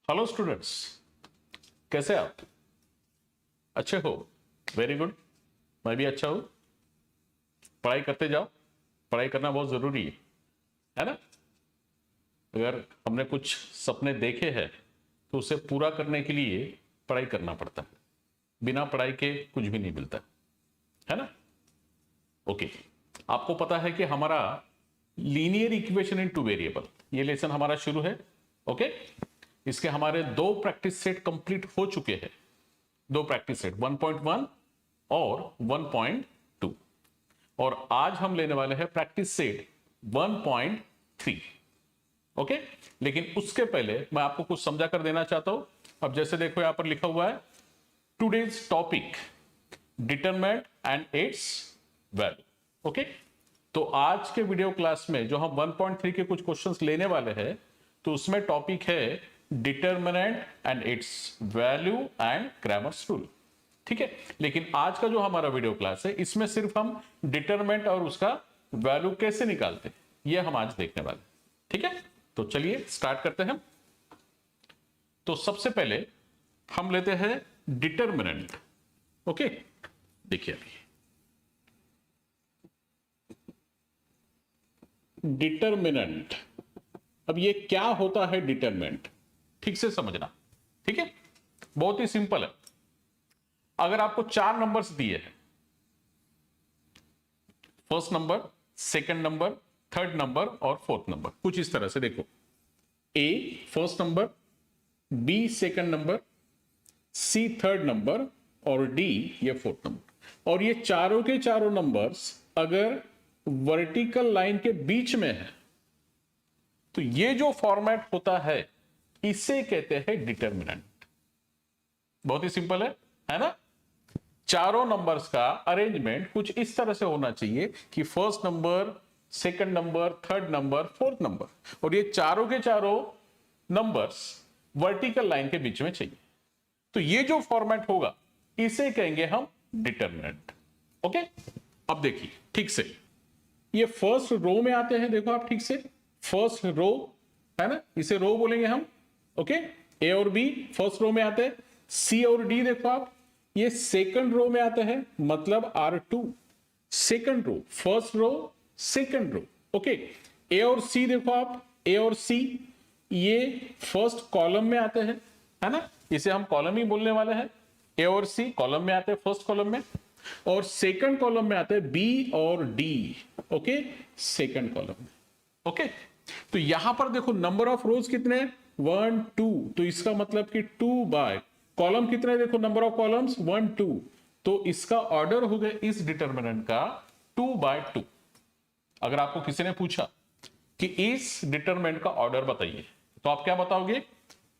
Hello students, कैसे आप? अच्छे हो? Very good. मैं भी अच्छा हूं। पढ़ाई करते जाओ, पढ़ाई करना बहुत जरूरी है ना? अगर हमने कुछ सपने देखे हैं तो उसे पूरा करने के लिए पढ़ाई करना पड़ता है। बिना पढ़ाई के कुछ भी नहीं मिलता, है ना? ओके। आपको पता है कि हमारा linear equation in two variable ये लेसन हमारा शुरू है। ओके। इसके हमारे दो प्रैक्टिस सेट कंप्लीट हो चुके हैं। दो प्रैक्टिस सेट 1.1 और 1.2, और आज हम लेने वाले हैं प्रैक्टिस सेट 1.3। ओके। लेकिन उसके पहले मैं आपको कुछ समझा कर देना चाहता हूं। अब जैसे देखो यहां पर लिखा हुआ है today's topic determinant and it's value. Okay. तो आज के वीडियो क्लास में जो हम 1.3 के कुछ क्वेश्चंस लेने वाले हैं, तो उसमें टॉपिक है determinant and it's value and Cramer's rule. ठीक है। लेकिन आज का जो हमारा वीडियो क्लास है, इसमें सिर्फ हम डिटरमिनेंट और उसका वैल्यू कैसे निकालते हैं ये हम आज देखने वाले। ठीक है, तो चलिए स्टार्ट करते हैं। तो सबसे पहले हम लेते हैं डिटरमिनेंट। ओके, देखिए अभी डिटरमिनेंट। अब ये क्या होता है डिटरमिनेंट, ठीक से समझना। ठीक है, बहुत ही सिंपल है। अगर आपको चार नंबर्स दिए हैं, first number, second number, third number और फोर्थ नंबर, कुछ इस तरह से देखो। A first number, B second number, C third number और डी ये फोर्थ नंबर। और ये चारों के चारों नंबर्स अगर वर्टिकल लाइन के बीच में है तो ये जो फॉर्मेट होता है इसे कहते हैं डिटरमिनेंट। बहुत ही सिंपल है ना? चारों नंबर्स का अरेंजमेंट कुछ इस तरह से होना चाहिए कि first number, second number, third number, fourth number, और ये चारों के चारों नंबर्स वर्टिकल लाइन के बीच में चाहिए। तो ये जो फॉर्मेट होगा इसे कहेंगे हम डिटरमिनेंट। ओके। अब देखिए ठीक से, ये फर्स्ट रो में आते हैं। देखो आप ठीक से, फर्स्ट रो है ना, इसे रो बोलेंगे हम। ओके। ए और बी फर्स्ट रो में आते हैं। सी और डी देखो आप, ये सेकंड रो में आते हैं, मतलब R2 second row, first row second row. Okay. A और सी देखो आप, ए और सी ये फर्स्ट कॉलम में आते हैं, है ना? इसे हम कॉलम ही बोलने वाले हैं। ए और सी कॉलम में आते हैं, फर्स्ट कॉलम में, और सेकंड कॉलम में आते हैं बी और डी। ओके, सेकंड कॉलम में। ओके। तो यहां पर देखो नंबर ऑफ रोज कितने हैं? 1 2। तो इसका मतलब कि 2 बाय कॉलम कितने, देखो नंबर ऑफ कॉलम्स 1 2। तो इसका ऑर्डर हो गया इस डिटरमिनेंट का 2 बाय 2। अगर आपको किसी ने पूछा कि इस डिटरमिनेंट का ऑर्डर बताइए, तो आप क्या बताओगे?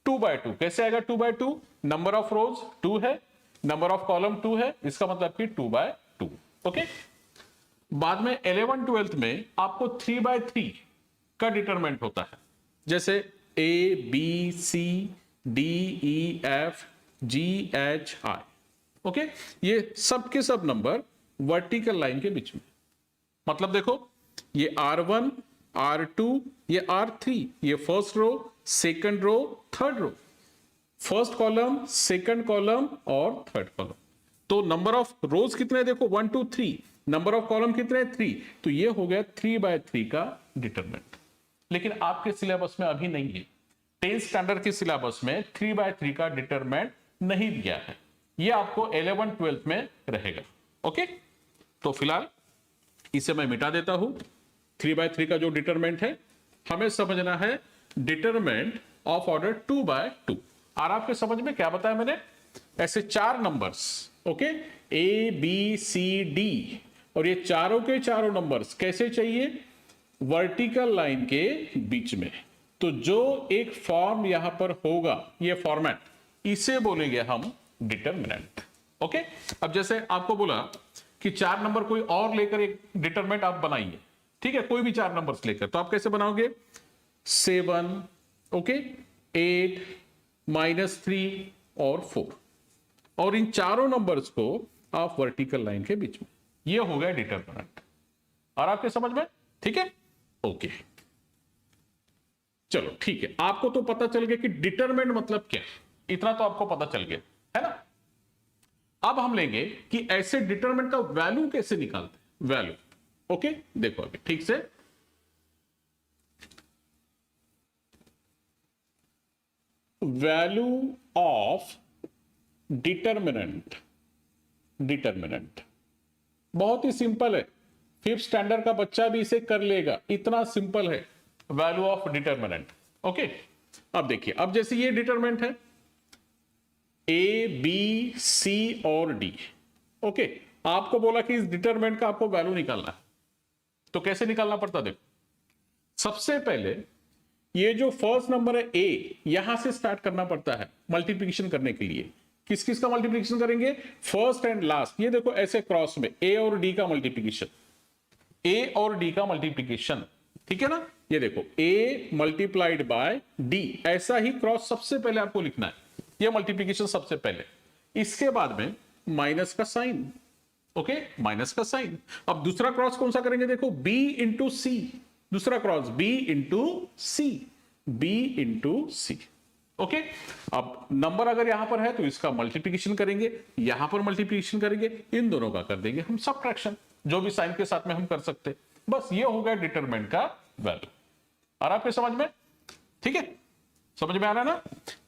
2 बाय 2। कैसे आएगा 2 बाय 2? नंबर ऑफ रोज 2 है, नंबर ऑफ कॉलम 2 है, इसका मतलब कि 2 बाय 2। ओके। बाद में 11 12 में आपको 3 बाय 3 का डिटरमिनेंट होता है। जैसे A B C D E F G H I. Okay, ये सब के सब नंबर वर्टिकल लाइन के बीच में, मतलब देखो ये R1 R2 ये R3, ये first row, second row, third row, first column, second column और थर्ड कॉलम। तो नंबर ऑफ रोज कितने, देखो 1 2 3, नंबर ऑफ कॉलम कितने 3। तो ये हो गया 3 बाय 3 का डिटरमिनेंट। लेकिन आपके सिलेबस में अभी नहीं है। 10th स्टैंडर्ड के सिलेबस में 3 बाय 3 का डिटरमिनेंट नहीं दिया है। ये आपको 11 12 में रहेगा। ओके। तो फिलहाल इसे मैं मिटा देता हूं। 3 बाय 3 का जो डिटरमिनेंट है, हमें समझना है डिटरमिनेंट ऑफ ऑर्डर 2 बाय 2। और आपके समझ में क्या बताया मैंने? ऐसे चार numbers, okay, A B C D, और ये चारों के चारों नंबर्स कैसे चाहिए? वर्टिकल लाइन के बीच में। तो जो एक फॉर्म यहां पर होगा, ये फॉर्मेट, इसे बोलेंगे हम डिटरमिनेंट। ओके। अब जैसे आपको बोला कि चार नंबर कोई और लेकर एक डिटरमिनेंट आप बनाइए, ठीक है, कोई भी चार नंबर्स लेकर, तो आप कैसे बनाओगे? 7, ओके, 8, -3 और 4, और इन चारों नंबर्स को आप वर्टिकल लाइन के बीच में, ये हो गया डिटरमिनेंट। और आपके समझ में? ठीक है, ओके। चलो ठीक है, आपको तो पता चल गया कि डिटरमिनेंट मतलब क्या, इतना तो आपको पता चल गया है ना। अब हम लेंगे कि ऐसे डिटरमिनेंट का वैल्यू कैसे निकालते हैं, वैल्यू। ओके देखो अभी ठीक से, वैल्यू ऑफ डिटरमिनेंट, डिटरमिनेंट बहुत ही सिंपल है, फिफ्थ स्टैंडर्ड का बच्चा भी इसे कर लेगा, इतना सिंपल है वैल्यू ऑफ डिटरमिनेंट। ओके अब देखिए, अब जैसे ये डिटरमिनेंट है ए बी सी और डी। ओके आपको बोला कि इस डिटरमिनेंट का आपको वैल्यू निकालना है, तो कैसे निकालना पड़ता देखो, सबसे पहले ये जो फर्स्ट नंबर है ए, यहां से स्टार्ट करना पड़ता है मल्टीप्लिकेशन करने के लिए। किस किस का मल्टीप्लिकेशन करेंगे, फर्स्ट एंड लास्ट, ये देखो ऐसे क्रॉस में ए और डी का मल्टीप्लिकेशन, ए और डी का मल्टीप्लिकेशन, ठीक है ना। ये देखो ए मल्टीप्लाइड बाय डी, ऐसा ही क्रॉस सबसे पहले आपको लिखना है, ये मल्टीप्लिकेशन सबसे पहले, इसके बाद में माइनस का साइन। ओके माइनस का साइन। अब दूसरा क्रॉस कौन सा करेंगे, देखो बी इंटू सी, दूसरा क्रॉस बी इंटू सी, बी इंटू सी। ओके अब नंबर अगर यहां पर है तो इसका मल्टीप्लिकेशन करेंगे, यहां पर मल्टीप्लिकेशन करेंगे, इन दोनों का कर देंगे हम सबट्रैक्शन, जो भी साइन के साथ में हम कर सकते हैं। बस ये हो गया डिटरमिनेंट का वैल्यू। और आपके समझ में, ठीक है, समझ में आ रहा है ना।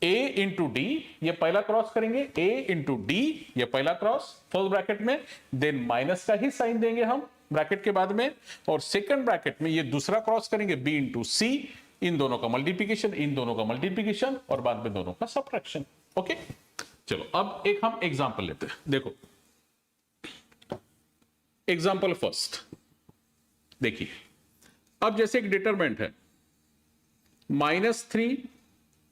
a इंटू डी, ये पहला क्रॉस करेंगे, a इंटू डी, ये पहला क्रॉस फर्स्ट ब्रैकेट में, देन माइनस का ही साइन देंगे हम ब्रैकेट के बाद में, और सेकंड ब्रैकेट में ये दूसरा क्रॉस करेंगे b इंटू सी, इन दोनों का मल्टीप्लिकेशन, इन दोनों का मल्टीप्लिकेशन, और बाद में दोनों का सबट्रैक्शन। ओके चलो अब एक हम एग्जांपल लेते हैं, देखो एग्जांपल फर्स्ट देखिए। अब जैसे एक डिटरमिनेंट है -3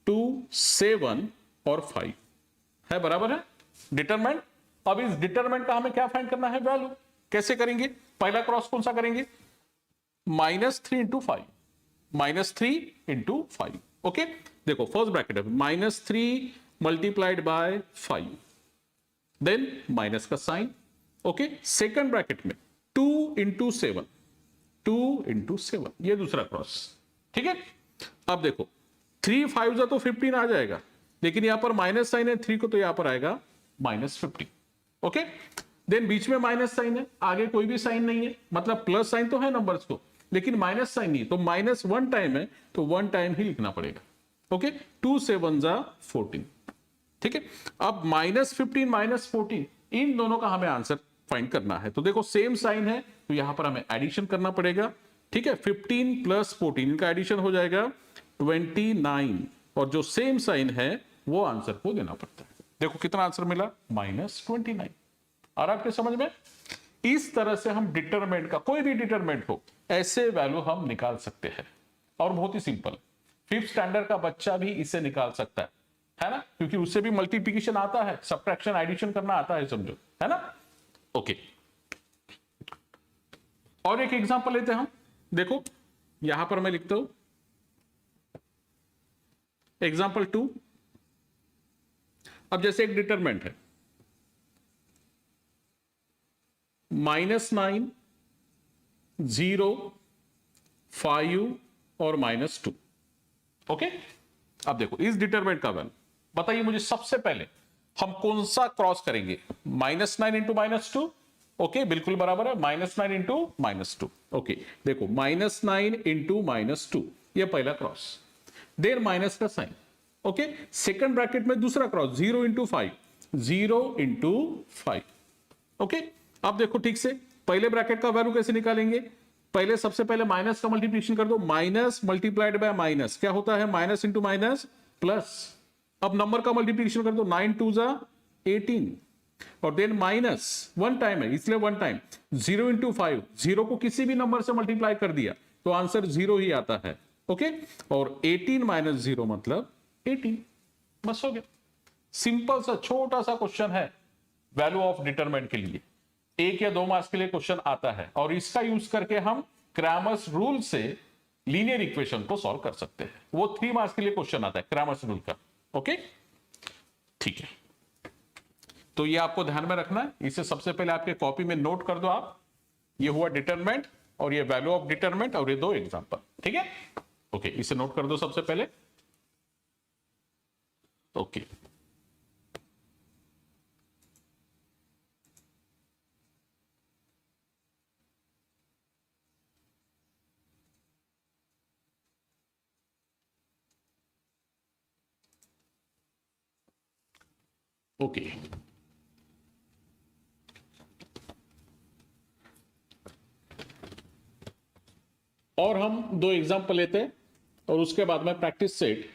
2 7 और 5 है, बराबर है डिटरमिनेंट। अब इस डिटरमिनेंट का हमें क्या फाइंड करना है, वैल्यू। कैसे करेंगे, पहला क्रॉस कौन सा करेंगे, -3 इंटू 5, -3 इंटू 5। ओके देखो फर्स्ट ब्रैकेट है -3 मल्टीप्लाइड बाय 5, देन माइनस का साइन। ओके सेकंड ब्रैकेट में 2 इंटू 7, 2 इंटू 7, ये दूसरा क्रॉस, ठीक है। अब देखो 3 5 तो 15 आ जाएगा, लेकिन यहां पर माइनस साइन है 3 को, तो यहां पर आएगा -15। ओके देन बीच में माइनस साइन है, आगे कोई भी साइन नहीं है, मतलब प्लस साइन तो है नंबर्स को, लेकिन माइनस साइन नहीं, तो -1 टाइम है, तो 1 टाइम ही लिखना पड़ेगा। ओके 2 7 जा 14, ठीक है। अब -15 -14, इन दोनों का हमें आंसर फाइंड करना है। तो देखो सेम साइन है, तो यहां पर हमें एडिशन करना पड़ेगा, ठीक है। 15 प्लस 14, इनका एडिशन हो जाएगा 29, और जो सेम साइन है वो आंसर को देना पड़ता है। देखो कितना आंसर मिला, -29। और आपके समझ में, इस तरह से हम डिटरमिनेंट का, कोई भी डिटरमिनेंट हो, ऐसे वैल्यू हम निकाल सकते हैं, और बहुत ही सिंपल, फिफ्थ स्टैंडर्ड का बच्चा भी इसे निकाल सकता है ना, क्योंकि उससे भी मल्टीप्लिकेशन आता है, सबट्रैक्शन एडिशन करना आता है, समझो, है ना। ओके और एक एग्जांपल लेते हैं हम, देखो यहां पर मैं लिखता हूं एग्जांपल 2। अब जैसे एक डिटरमिनेंट है -9 0 5 और -2। ओके अब देखो इस डिटरमिनेंट का वैल्यू बताइए मुझे, सबसे पहले हम कौन सा क्रॉस करेंगे, -9 इंटू -2। ओके बिल्कुल बराबर है, -9 इंटू -2। ओके देखो -9 इंटू -2, ये पहला क्रॉस, देन माइनस का साइन। ओके सेकंड ब्रैकेट में दूसरा क्रॉस 0 इंटू 5, 0 इंटू 5। ओके अब देखो ठीक से, पहले ब्रैकेट का वैल्यू कैसे निकालेंगे, पहले सबसे पहले माइनस का मल्टीप्लिकेशन कर दो, माइनस मल्टीप्लाइड बाय माइनस, क्या होता है, माइनस इंटू माइनस प्लस। अब नंबर का मल्टीप्लिकेशन कर दो, 9 2 जा 18, और देन माइनस 1 टाइम है इसलिए 1 टाइम, 0 इंटू 5, 0 को किसी भी नंबर से मल्टीप्लाई कर दिया तो आंसर 0 ही आता है। ओके और 18 माइनस 0 मतलब 18, बस हो गया। सिंपल सा छोटा सा क्वेश्चन है वैल्यू ऑफ डिटरमिनेंट के लिए, 1 या 2 मार्क्स के लिए क्वेश्चन आता है, और इसका यूज करके हम क्रैमर्स रूल से लीनियर इक्वेशन को सॉल्व कर सकते हैं। वो 3 मार्क्स के लिए क्वेश्चन आता है क्रैमर्स रूल का। ओके ठीक है, तो ये आपको ध्यान में रखना है, इसे सबसे पहले आपके कॉपी में नोट कर दो आप, ये हुआ डिटरमिनेंट और ये वैल्यू ऑफ डिटरमिनेंट और ये 2 एग्जांपल, ठीक है। ओके, इसे नोट कर दो सबसे पहले। ओके, ओके, और हम दो एग्जांपल लेते हैं और उसके बाद में प्रैक्टिस सेट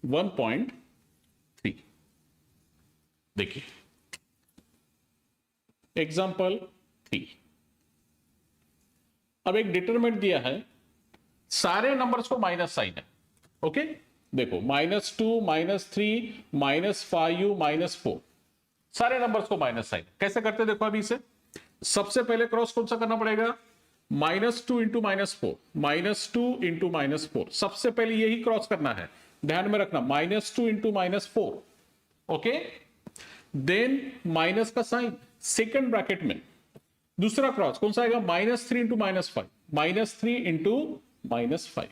1.3 देखिए। एग्जांपल 3, अब एक डिटरमिनेंट दिया है, सारे नंबर्स को माइनस साइन है। ओके, देखो -2, -3, -5, -4, सारे नंबर्स को माइनस साइन। कैसे करते देखो अभी इसे। सबसे पहले क्रॉस कौन सा करना पड़ेगा, -2 इंटू -4, -2 इंटू -4, सबसे पहले यही क्रॉस करना है, ध्यान में रखना, -2 इंटू -4। ओके, देन माइनस का साइन सेकेंड ब्रैकेट में, दूसरा क्रॉस कौन सा आएगा, -3 इंटू -5, -3 इंटू -5।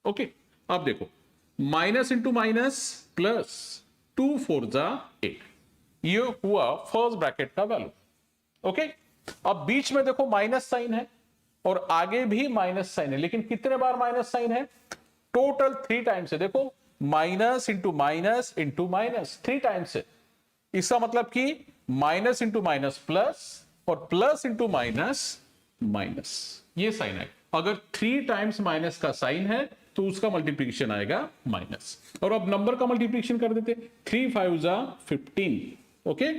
ओके, अब देखो माइनस इंटू माइनस प्लस, 2 4 जा 8, ये हुआ फर्स्ट ब्रैकेट का वैल्यू। ओके, अब बीच में देखो माइनस साइन है और आगे भी माइनस साइन है, लेकिन कितने बार माइनस साइन है, टोटल 3 टाइम्स है। देखो minus into minus into minus 3 times है। इसका मतलब कि माइनस इंटू माइनस प्लस और प्लस इंटू माइनस माइनस, ये साइन है। अगर 3 टाइम्स माइनस का साइन है तो उसका मल्टीप्लीकेशन आएगा माइनस। और अब नंबर का मल्टीप्लीकेशन कर देते, 3 5 जा 15। ओके,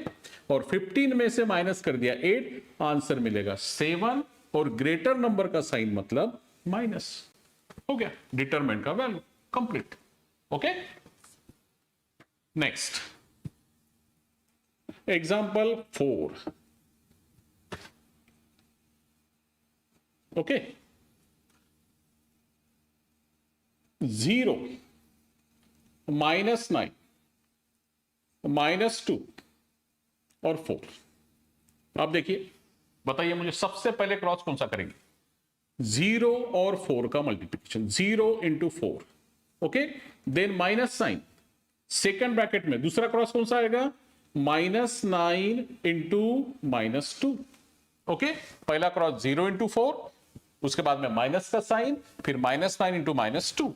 और 15 में से माइनस कर दिया 8, आंसर मिलेगा 7, और ग्रेटर नंबर का साइन मतलब माइनस। हो गया डिटरमिनेंट का value complete. Okay, next example 4। Okay, 0, -9, -2 और 4। अब देखिए, बताइए मुझे सबसे पहले क्रॉस कौन सा करेंगे, 0 और 4 का multiplication, 0 into 4। Okay, then minus sign second bracket में, दूसरा क्रॉस कौन सा आएगा, -9 इंटू -2। ओके, पहला क्रॉस 0 इंटू 4, उसके बाद में माइनस का साइन, फिर -9 इंटू -2।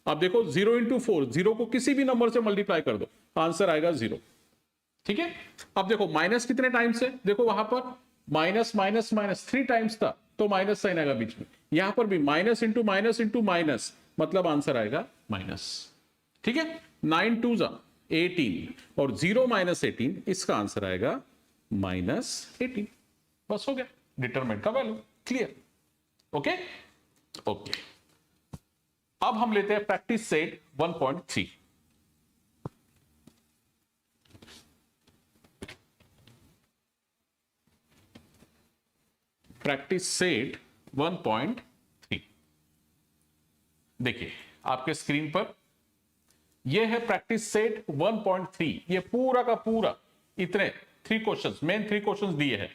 अब देखो 0 इंटू 4, 0 को किसी भी नंबर से मल्टीप्लाई कर दो, आंसर आएगा 0। ठीक है, अब देखो माइनस कितने टाइम्स है, देखो वहां पर माइनस माइनस माइनस 3 टाइम्स था तो माइनस साइन आएगा बीच में, यहां पर भी minus into minus into minus, मतलब आंसर आएगा माइनस। ठीक है, 9 2 जा 18 और 0 -18, इसका आंसर आएगा -18। बस हो गया डिटरमिनेंट का वैल्यू क्लियर। ओके, ओके, अब हम लेते हैं प्रैक्टिस सेट 1.3। प्रैक्टिस सेट 1.3 देखिए आपके स्क्रीन पर, यह है प्रैक्टिस सेट 1.3। ये पूरा का पूरा इतने 3 क्वेश्चंस, मेन 3 क्वेश्चंस दिए हैं,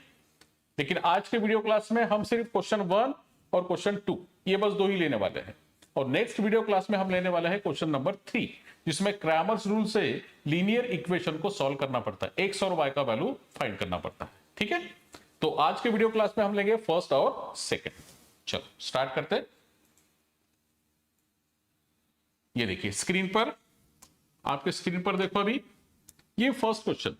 लेकिन आज के वीडियो क्लास में हम सिर्फ क्वेश्चन 1 और क्वेश्चन 2, ये बस 2 ही लेने वाले हैं। और नेक्स्ट वीडियो क्लास में हम लेने वाला है क्वेश्चन नंबर 3, जिसमें क्रैमर्स रूल से लीनियर इक्वेशन को सॉल्व करना पड़ता है, एक्स और वाई का वैल्यू फाइंड करना पड़ता है। ठीक है, तो आज के वीडियो क्लास में हम लेंगे फर्स्ट और सेकंड। चलो स्टार्ट करते हैं। ये देखिए स्क्रीन पर, आपके स्क्रीन पर देखो अभी, ये first question,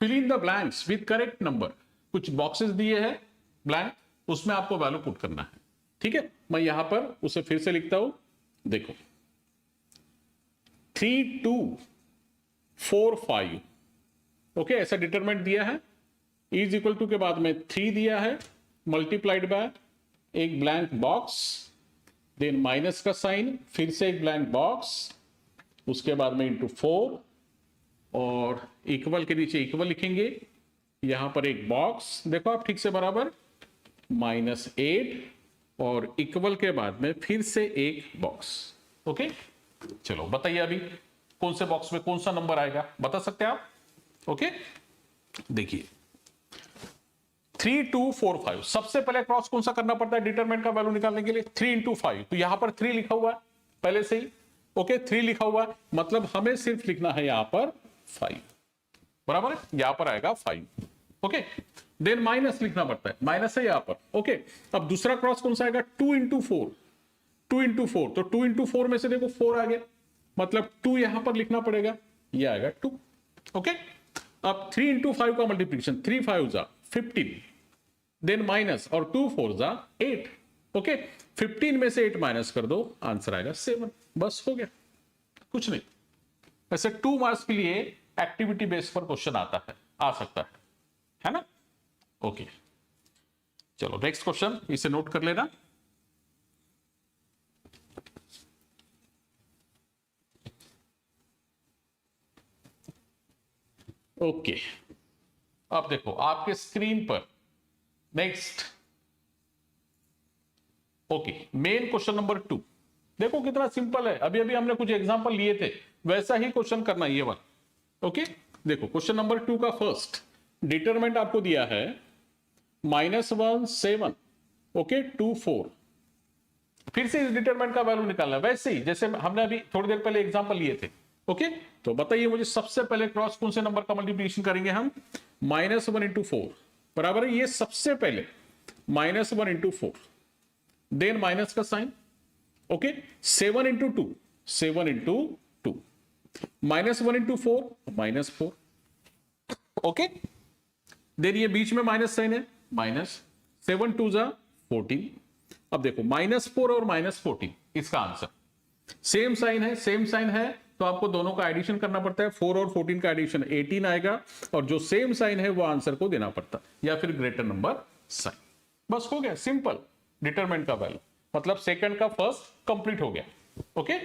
fill in the blanks with correct number. कुछ बॉक्सेस दिए हैं ब्लैंक, उसमें आपको वैल्यू पुट करना है। ठीक है, मैं यहां पर उसे फिर से लिखता हूं, देखो 3 2 4 5। ओके, ऐसा डिटरमिनेंट दिया है, इज इक्वल टू के बाद में 3 दिया है, मल्टीप्लाइड बाय एक ब्लैंक बॉक्स, देन माइनस का साइन, फिर से एक ब्लैंक बॉक्स, उसके बाद में इंटू 4, और इक्वल के नीचे इक्वल लिखेंगे, यहां पर एक बॉक्स देखो आप ठीक से बराबर, -8, और इक्वल के बाद में फिर से एक बॉक्स। ओके, चलो बताइए अभी कौन से बॉक्स में कौन सा नंबर आएगा, बता सकते हैं आप। ओके, देखिए 3 2 4 5, सबसे पहले क्रॉस कौन सा करना पड़ता है डिटरमिनेंट का वैल्यू निकालने के लिए? 3 इंटू 5, तो यहां पर 3 लिखा हुआ है पहले से ही। ओके 3 लिखा हुआ है, मतलब हमें सिर्फ लिखना है यहां पर 5, बराबर है, यहां पर आएगा 5। ओके देन माइनस लिखना पड़ता है, माइनस है यहां पर। ओके अब दूसरा क्रॉस कौन सा आएगा? 2 इंटू 4, 2 इंटू 4, तो 2 इंटू 4 में से देखो 4 आ गया, मतलब 2 यहां पर लिखना पड़ेगा, ये आएगा 2। ओके अब 3 इंटू 5 का मल्टीप्लीकेशन, 3 5 जा 15, देन माइनस और 2 4 जा 8। ओके 15 में से 8 माइनस कर दो, आंसर आएगा 7। बस हो गया, कुछ नहीं। वैसे 2 मार्क्स के लिए एक्टिविटी बेस पर क्वेश्चन आता है, आ सकता है ना? ओके चलो नेक्स्ट क्वेश्चन, इसे नोट कर लेना। ओके अब देखो आपके स्क्रीन पर next, okay main question number 2, देखो कितना सिंपल है, अभी अभी हमने कुछ एग्जांपल लिए थे, वैसा ही क्वेश्चन करना ये वाला। ओके देखो क्वेश्चन नंबर 2 का फर्स्ट डिटरमिनेंट आपको दिया है -1 7, ओके 2 4। फिर से इस डिटरमिनेंट का वैल्यू निकालना है, वैसे ही जैसे हमने अभी थोड़ी देर पहले एग्जांपल लिए थे। ओके तो बताइए मुझे, सबसे पहले क्रॉस कौन से नंबर का मल्टीप्लिकेशन करेंगे हम? -1 इंटू 4, बराबर है, ये सबसे पहले -1 इंटू 4, देन माइनस का sign. Okay 7 into 2, 7 into 2, -1 into 4, -4। Okay then ये बीच में माइनस साइन है, -7 2 जा 14। अब देखो -4 और -14, इसका आंसर सेम साइन है, सेम साइन है तो आपको दोनों का एडिशन करना पड़ता है, 4 और 14 का एडिशन 18 आएगा, और जो सेम साइन है वो आंसर को देना पड़ता है, या फिर ग्रेटर नंबर साइन। बस हो गया, सिंपल डिटरमिनेंट का वैल्यू, मतलब सेकंड का फर्स्ट कंप्लीट हो गया। ओके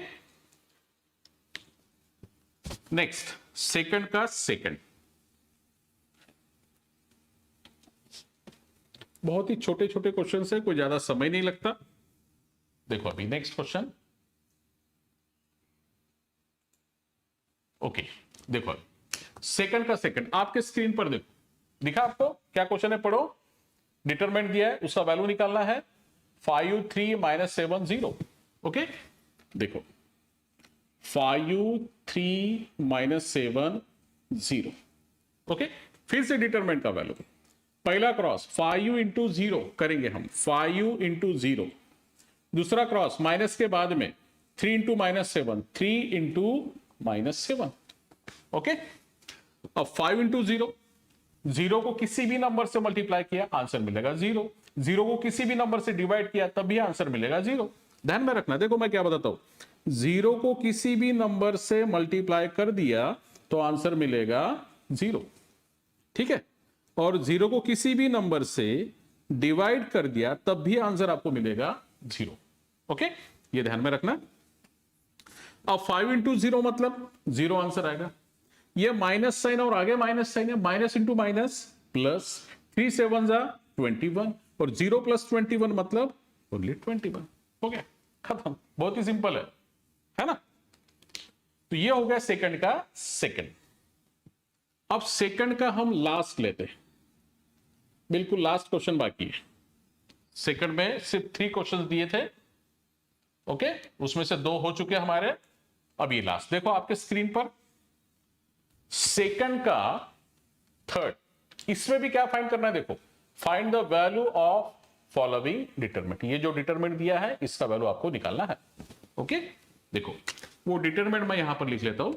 नेक्स्ट सेकंड का सेकंड, बहुत ही छोटे छोटे क्वेश्चन है, कोई ज्यादा समय नहीं लगता। देखो अभी नेक्स्ट क्वेश्चन, ओके देखो सेकंड का सेकंड आपके स्क्रीन पर देखो, दिखा आपको क्या क्वेश्चन है? पढ़ो, डिटरमिनेंट दिया है, उसका वैल्यू निकालना है 5 3 -7 0। ओके देखो 5 3 -7 0। ओके फिर से डिटरमिनेंट का वैल्यू, पहला क्रॉस 5 इंटू 0 करेंगे हम, 5 इंटू 0, दूसरा क्रॉस माइनस के बाद में 3 इंटू -7, 3 इंटू -7। ओके अब 5 इंटू 0, 0 को किसी भी नंबर से मल्टीप्लाई किया आंसर मिलेगा 0, 0 को किसी भी नंबर से डिवाइड किया तब भी आंसर मिलेगा 0। ध्यान में रखना, देखो मैं क्या बताता हूं, 0 को किसी भी नंबर से मल्टीप्लाई कर दिया तो आंसर मिलेगा 0, ठीक है, और 0 को किसी भी नंबर से डिवाइड कर दिया तब भी आंसर आपको मिलेगा 0। ओके ये ध्यान में रखना। अब 5 इंटू 0 मतलब 0 आंसर आएगा, ये माइनस साइन और आगे माइनस साइन है, माइनस इंटू माइनस प्लस, 3 7 जा 21, और 0 प्लस 21 मतलब ओनली 21। हो गया, खत्म, बहुत ही सिंपल है ना? तो ये हो गया सेकंड का सेकंड। अब सेकंड का हम लास्ट लेते हैं, बिल्कुल लास्ट क्वेश्चन बाकी है। सेकंड में सिर्फ 3 क्वेश्चंस दिए थे, ओके उसमें से 2 हो चुके हमारे, अब ये लास्ट देखो आपके स्क्रीन पर, सेकंड का थर्ड, इसमें भी क्या फाइंड करना है? देखो find the value of following determinant, ये जो डिटरमिनेंट दिया है इसका वैल्यू आपको निकालना है। ओके देखो वो डिटरमिनेंट मैं यहां पर लिख लेता हूं,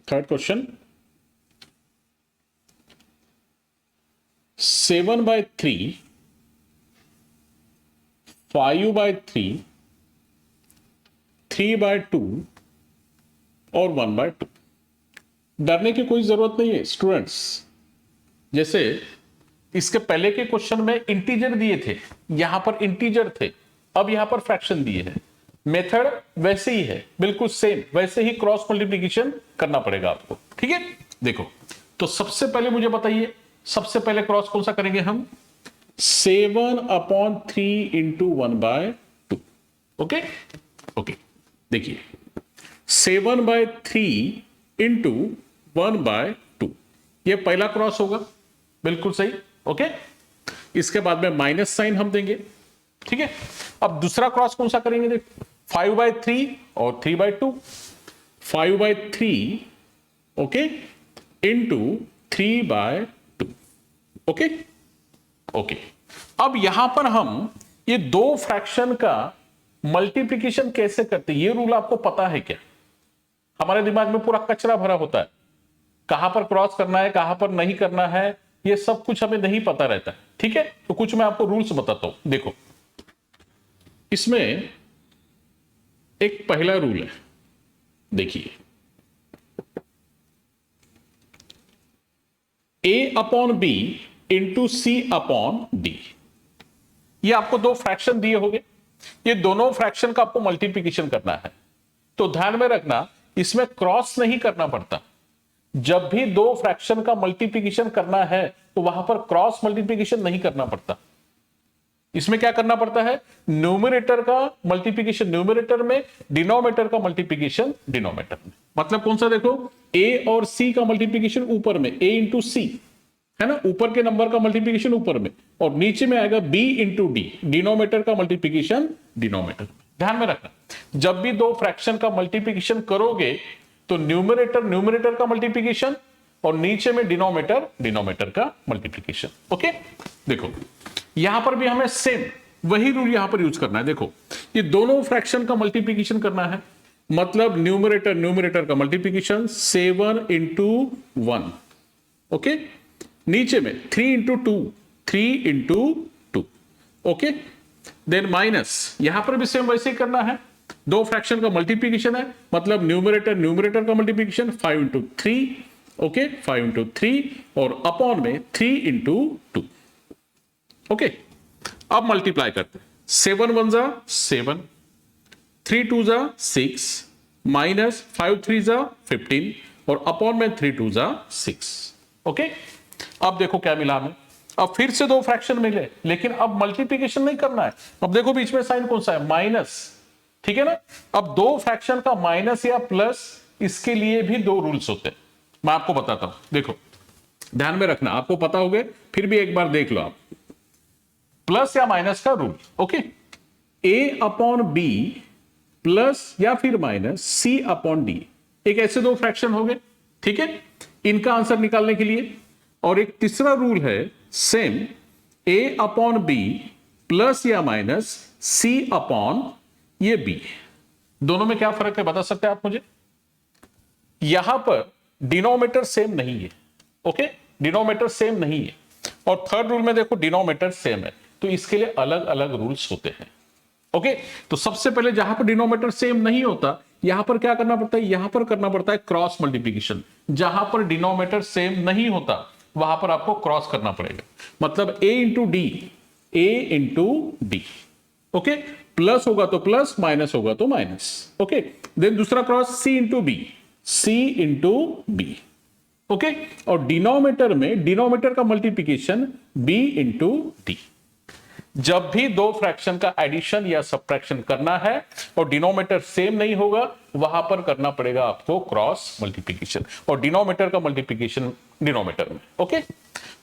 थर्ड क्वेश्चन 7/3, 5/3, 3/2 और 1/2। डरने की कोई जरूरत नहीं है स्टूडेंट्स, जैसे इसके पहले के क्वेश्चन में इंटीजर दिए थे, यहां पर इंटीजर थे, अब यहां पर फ्रैक्शन दिए हैं, मेथड वैसे ही है, बिल्कुल सेम, वैसे ही क्रॉस मल्टीप्लिकेशन करना पड़ेगा आपको, ठीक है। देखो तो सबसे पहले मुझे बताइए, सबसे पहले क्रॉस कौन सा करेंगे हम? 7/3 इंटू 1/2। ओके ओके देखिए 7/3 इंटू 1/2, ये पहला क्रॉस होगा, बिल्कुल सही। ओके, इसके बाद में माइनस साइन हम देंगे, ठीक है। अब दूसरा क्रॉस कौन सा करेंगे, देखो 5/3 और 3/2, 5/3 ओके इंटू 3/2। ओके ओके, अब यहां पर हम ये दो फ्रैक्शन का मल्टीप्लिकेशन कैसे करते हैं, ये रूल आपको पता है क्या? हमारे दिमाग में पूरा कचरा भरा होता है, कहां पर क्रॉस करना है, कहां पर नहीं करना है, ये सब कुछ हमें नहीं पता रहता है, ठीक है। तो कुछ मैं आपको रूल्स बताता हूं। देखो, इसमें एक पहला रूल है, देखिए A/B इंटू C/D। ये आपको दो फ्रैक्शन दिए होंगे, ये दोनों फ्रैक्शन का आपको मल्टीप्लिकेशन करना है। तो ध्यान में रखना, इसमें क्रॉस नहीं करना पड़ता। जब भी दो फ्रैक्शन का मल्टीप्लिकेशन करना है तो वहां पर क्रॉस मल्टीप्लिकेशन नहीं करना पड़ता। इसमें क्या करना पड़ता है, न्यूमरेटर का मल्टीप्लिकेशन न्यूमरेटर में, डिनोमिनेटर का मल्टीप्लिकेशन डिनोमिनेटर में। मतलब कौन सा, देखो A और C का मल्टीप्लिकेशन ऊपर में, A इंटू सी है ना, ऊपर के नंबर का मल्टीप्लिकेशन ऊपर में, और नीचे में आएगा B इंटू डी, डिनोमिनेटर का मल्टीप्लिकेशन डिनोमिनेटर। ध्यान में रखना, जब भी दो फ्रैक्शन का मल्टीप्लिकेशन करोगे तो न्यूमरेटर का मल्टीप्लिकेशन और नीचे में डिनोमिनेटर का मल्टीप्लिकेशन। ओके, देखो यहां पर भी हमें सेम वही रूल यहां पर यूज करना है। देखो, ये दोनों फ्रैक्शन का मल्टीप्लिकेशन करना है, मतलब न्यूमरेटर का मल्टीप्लिकेशन 7 इंटू 1। ओके, नीचे में 3 into 2, 3 into 2। Okay, then minus, यहां पर भी सेम वैसे ही करना है, दो फ्रैक्शन का मल्टीप्लिकेशन है, मतलब न्यूमरेटर का मल्टीप्लिकेशन 5 इंटू 3। ओके, 5 इंटू 3 और अपॉन में 3 इंटू 2। ओके, अब मल्टीप्लाई करते हैं, 7 1 जा 7, 3 2 जा 6, माइनस 5 3 जा 15 और अपॉन में 3 2 जा 6। ओके, अब देखो क्या मिला हमें, अब फिर से दो फ्रैक्शन मिले, लेकिन अब मल्टीप्लिकेशन नहीं करना है। अब देखो बीच में साइन कौन सा है, माइनस, ठीक है ना। अब दो फ्रैक्शन का माइनस या प्लस, इसके लिए भी दो रूल्स होते हैं, मैं आपको बताता हूं। देखो ध्यान में रखना, आपको पता होगा, फिर भी एक बार देख लो आप, प्लस या माइनस का रूल। ओके, A/B प्लस या फिर माइनस C/D, एक ऐसे दो फ्रैक्शन हो गए, ठीक है, इनका आंसर निकालने के लिए। और एक तीसरा रूल है सेम, A/B प्लस या माइनस C/B। दोनों में क्या फर्क है बता सकते हैं आप मुझे? यहां पर डिनोमिनेटर सेम नहीं है। ओके, डिनोमिनेटर सेम नहीं है, और थर्ड रूल में देखो डिनोमिनेटर सेम है, तो इसके लिए अलग अलग रूल्स होते हैं। ओके, तो सबसे पहले जहां पर डिनोमिनेटर सेम नहीं होता, यहां पर क्या करना पड़ता है, यहां पर करना पड़ता है क्रॉस मल्टीप्लिकेशन। जहां पर डिनोमिनेटर सेम नहीं होता वहां पर आपको क्रॉस करना पड़ेगा, मतलब A into D. Okay, plus होगा तो प्लस, माइनस होगा तो माइनस। ओके, देन दूसरा cross C into B. Okay, और डिनोमिनेटर का मल्टीप्लिकेशन B इंटू डी। जब भी दो फ्रैक्शन का एडिशन या सब्ट्रैक्शन करना है और डिनोमिनेटर सेम नहीं होगा, वहां पर करना पड़ेगा आपको क्रॉस मल्टीप्लिकेशन, और डिनोमिनेटर का मल्टीप्लिकेशन डिनोमिनेटर में। ओके,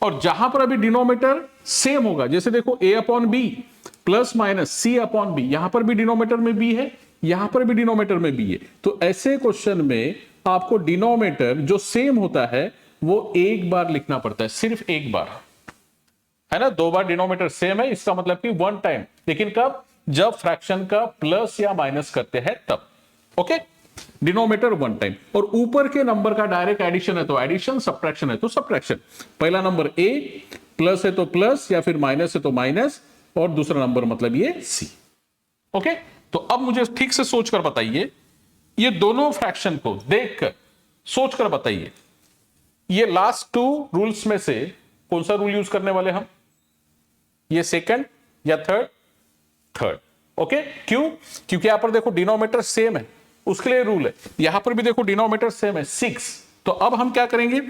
और जहां पर अभी डिनोमिनेटर सेम होगा, जैसे देखो A/B प्लस माइनस C/B, यहां पर भी डिनोमिनेटर में B है, यहां पर भी डिनोमिनेटर में B है, तो ऐसे क्वेश्चन में आपको डिनोमिनेटर जो सेम होता है वो एक बार लिखना पड़ता है, सिर्फ एक बार, है ना। दो बार डिनोमिनेटर सेम है, इसका मतलब कि वन टाइम, लेकिन कब, जब फ्रैक्शन का प्लस या माइनस करते हैं तब। ओके, डिनोमिनेटर वन टाइम, और ऊपर के नंबर का डायरेक्ट एडिशन है तो एडिशन, सब्ट्रैक्शन है तो सब्ट्रैक्शन। पहला नंबर A, प्लस है तो प्लस या फिर माइनस है तो माइनस, और दूसरा नंबर मतलब ये C। ओके, तो अब मुझे ठीक से सोचकर बताइए, ये दोनों फ्रैक्शन को देखकर सोचकर बताइए, ये लास्ट टू रूल्स में से कौन सा रूल यूज करने वाले हम, ये सेकंड या थर्ड। ओके, क्यों? क्योंकि यहां पर देखो डिनोमिनेटर सेम है, उसके लिए रूल है। यहां पर भी देखो डिनोमिनेटर सेम है 6, तो अब हम क्या करेंगे,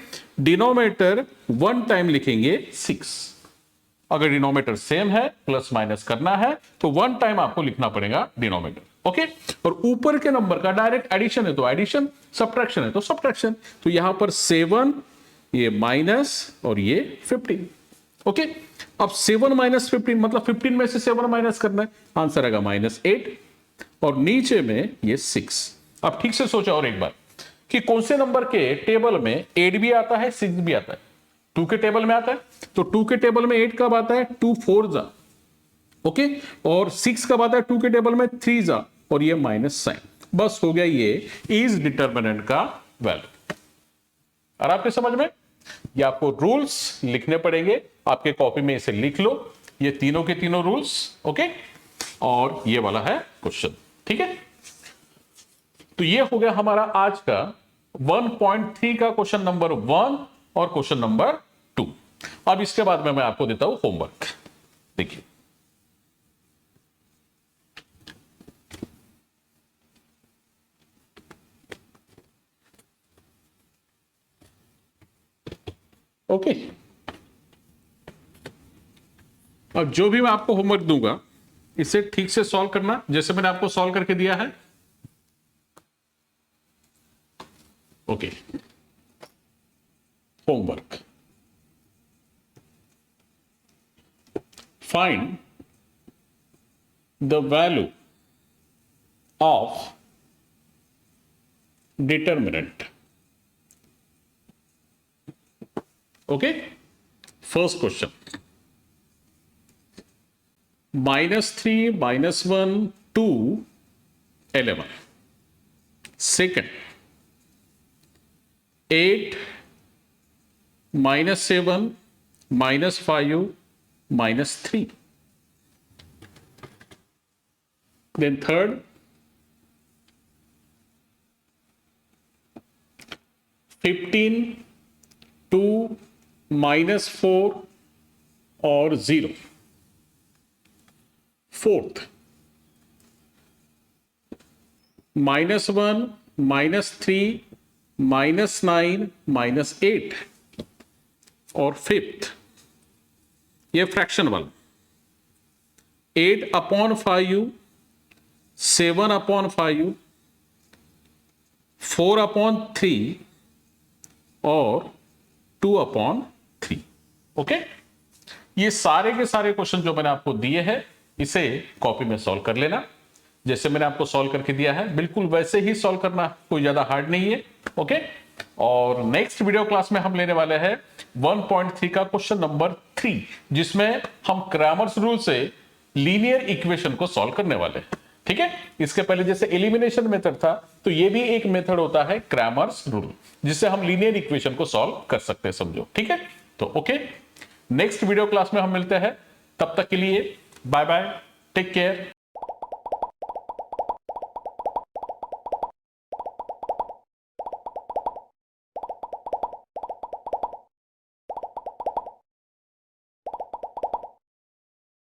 डिनोमिनेटर वन टाइम लिखेंगे 6। अगर डिनोमिनेटर सेम है, प्लस माइनस करना है, तो वन टाइम आपको लिखना पड़ेगा डिनोमिनेटर। ओके, और ऊपर के नंबर का डायरेक्ट एडिशन है तो एडिशन, सब्ट्रैक्शन है तो सब्ट्रैक्शन। तो यहां पर 7 ये माइनस और ये 15। ओके, अब 7 माइनस 15 मतलब 15 में से 7 माइनस करना है, आंसर आएगा -8 और नीचे में ये 6। अब ठीक से सोचो और एक बार कि कौन से नंबर के टेबल में 8 भी आता है 6 भी आता है। 2 के टेबल में आता है, तो 2 के टेबल में 8 कब आता है, 2 4 जा, ओके, और 6 कब आता है 2 के टेबल में, 3 जा, और ये माइनस साइन। बस हो गया, ये इज डिटर्मिनेंट का वैल्यू। और आपके समझ में, ये आपको रूल्स लिखने पड़ेंगे, आपके कॉपी में इसे लिख लो, ये तीनों के तीनों रूल्स, ओके, और ये वाला है क्वेश्चन, ठीक है। तो ये हो गया हमारा आज का 1.3 का क्वेश्चन नंबर 1 और क्वेश्चन नंबर 2। अब इसके बाद में मैं आपको देता हूं होमवर्क। देखिए, ओके, अब जो भी मैं आपको होमवर्क दूंगा इसे ठीक से सॉल्व करना, जैसे मैंने आपको सॉल्व करके दिया है। Okay, homework, find the value of determinant. Okay, first question, -3 -1 2 11। Second, 8 -7 -5 -3। Then third, 15 2 -4 और 0। फोर्थ, -1 -3 -9 -8 और फिफ्थ ये फ्रैक्शन वाला 8/5 7/5 4/3 और 2/3। ओके, ये सारे के सारे क्वेश्चन जो मैंने आपको दिए हैं इसे कॉपी में सॉल्व कर लेना, जैसे मैंने आपको सॉल्व करके दिया है बिल्कुल वैसे ही सॉल्व करना, कोई ज्यादा हार्ड नहीं है। ओके, और नेक्स्ट वीडियो क्लास में हम लेने वाले हैं 1.3 का क्वेश्चन नंबर 3, जिसमें हम क्रैमर्स रूल से लीनियर इक्वेशन को सॉल्व करने वाले हैं। ठीक है, इसके पहले जैसे एलिमिनेशन मेथड था, तो ये भी एक मेथड होता है क्रैमर्स रूल, जिससे हम लीनियर इक्वेशन को सॉल्व कर सकते हैं, समझो। ठीक है, तो ओके, नेक्स्ट वीडियो क्लास में हम मिलते हैं, तब तक के लिए बाय बाय, टेक केयर।